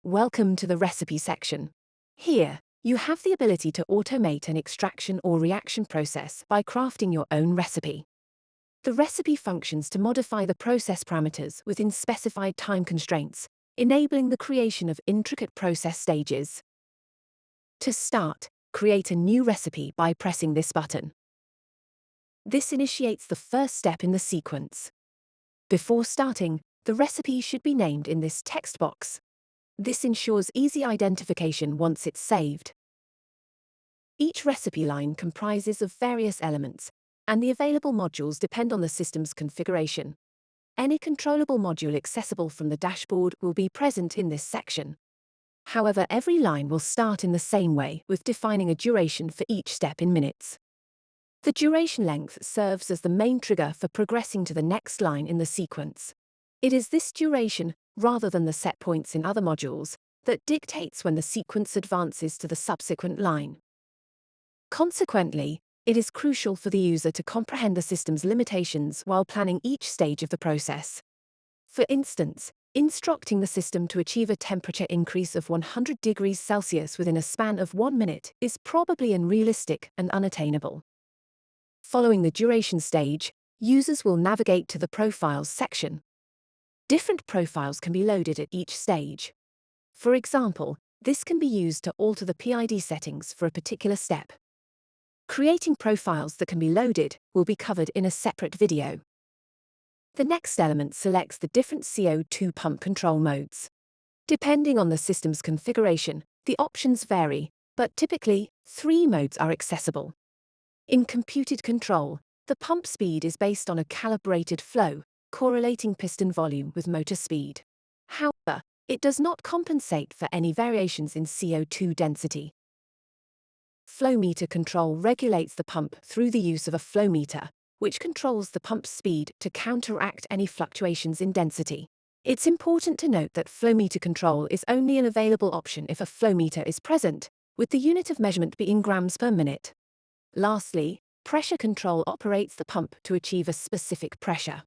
Welcome to the recipe section. Here, you have the ability to automate an extraction or reaction process by crafting your own recipe. The recipe functions to modify the process parameters within specified time constraints, enabling the creation of intricate process stages. To start, create a new recipe by pressing this button. This initiates the first step in the sequence. Before starting, the recipe should be named in this text box. This ensures easy identification once it's saved. Each recipe line comprises of various elements, and the available modules depend on the system's configuration. Any controllable module accessible from the dashboard will be present in this section. However, every line will start in the same way, with defining a duration for each step in minutes. The duration length serves as the main trigger for progressing to the next line in the sequence. It is this duration, rather than the set points in other modules, that dictates when the sequence advances to the subsequent line. Consequently, it is crucial for the user to comprehend the system's limitations while planning each stage of the process. For instance, instructing the system to achieve a temperature increase of 100 degrees Celsius within a span of 1 minute is probably unrealistic and unattainable. Following the duration stage, users will navigate to the Profiles section. Different profiles can be loaded at each stage. For example, this can be used to alter the PID settings for a particular step. Creating profiles that can be loaded will be covered in a separate video. The next element selects the different CO2 pump control modes. Depending on the system's configuration, the options vary, but typically, 3 modes are accessible. In computed control, the pump speed is based on a calibrated flow, correlating piston volume with motor speed. However, it does not compensate for any variations in CO2 density. Flow meter control regulates the pump through the use of a flow meter, which controls the pump's speed to counteract any fluctuations in density. It's important to note that flow meter control is only an available option if a flow meter is present, with the unit of measurement being grams per minute. Lastly, pressure control operates the pump to achieve a specific pressure.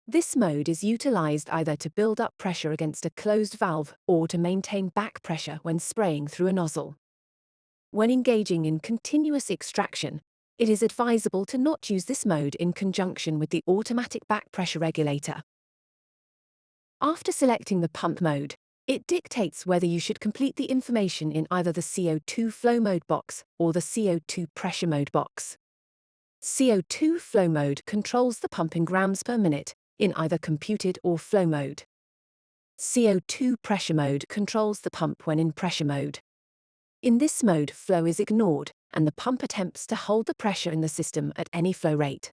This mode is utilized either to build up pressure against a closed valve or to maintain back pressure when spraying through a nozzle. When engaging in continuous extraction, it is advisable to not use this mode in conjunction with the automatic back pressure regulator. After selecting the pump mode, it dictates whether you should complete the information in either the CO2 flow mode box or the CO2 pressure mode box. CO2 flow mode controls the pump in grams per minute, in either computed or flow mode. CO2 pressure mode controls the pump when in pressure mode. In this mode, flow is ignored, and the pump attempts to hold the pressure in the system at any flow rate.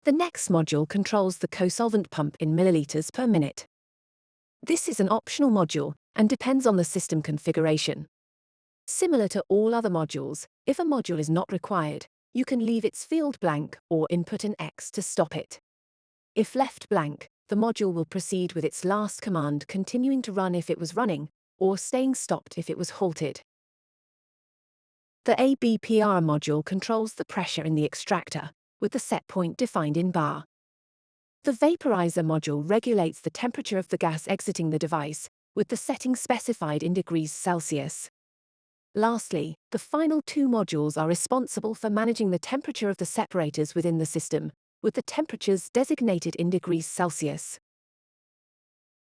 The next module controls the Solvent Pump in milliliters per minute. This is an optional module and depends on the system configuration. Similar to all other modules, if a module is not required, you can leave its field blank or input an X to stop it. If left blank, the module will proceed with its last command, continuing to run if it was running, or staying stopped if it was halted. The ABPR module controls the pressure in the extractor, with the set point defined in bar. The Vaporiser module regulates the temperature of the gas exiting the device, with the setting specified in degrees Celsius. Lastly, the final 2 modules are responsible for managing the temperature of the separators within the system, with the temperatures designated in degrees Celsius.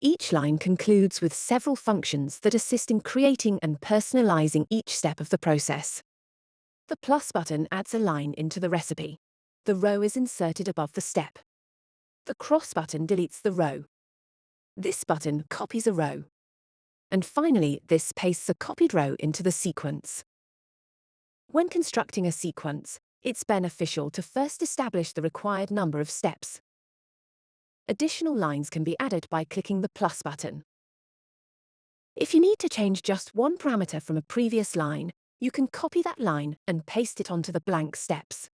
Each line concludes with several functions that assist in creating and personalizing each step of the process. The plus button adds a line into the recipe. The row is inserted above the step. The cross button deletes the row. This button copies a row. And finally, this pastes a copied row into the sequence. When constructing a sequence, it's beneficial to first establish the required number of steps. Additional lines can be added by clicking the plus button. If you need to change just one parameter from a previous line, you can copy that line and paste it onto the blank steps.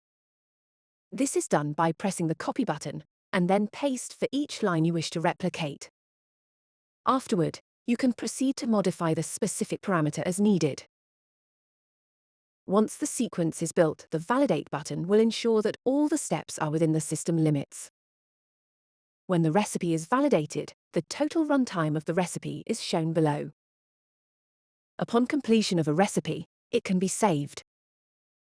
This is done by pressing the copy button, and then paste for each line you wish to replicate. Afterward, you can proceed to modify the specific parameter as needed. Once the sequence is built, the Validate button will ensure that all the steps are within the system limits. When the recipe is validated, the total runtime of the recipe is shown below. Upon completion of a recipe, it can be saved.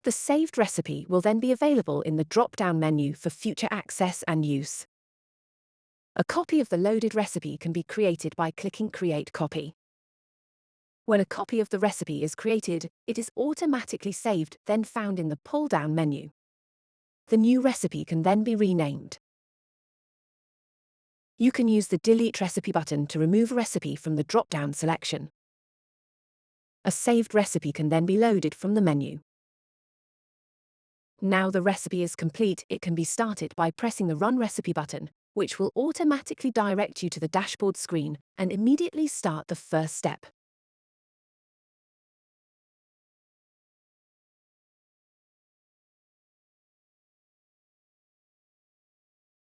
The saved recipe will then be available in the drop-down menu for future access and use. A copy of the loaded recipe can be created by clicking Create Copy. When a copy of the recipe is created, it is automatically saved, then found in the pull-down menu. The new recipe can then be renamed. You can use the Delete Recipe button to remove a recipe from the drop-down selection. A saved recipe can then be loaded from the menu. Now the recipe is complete, it can be started by pressing the Run Recipe button, which will automatically direct you to the dashboard screen and immediately start the first step.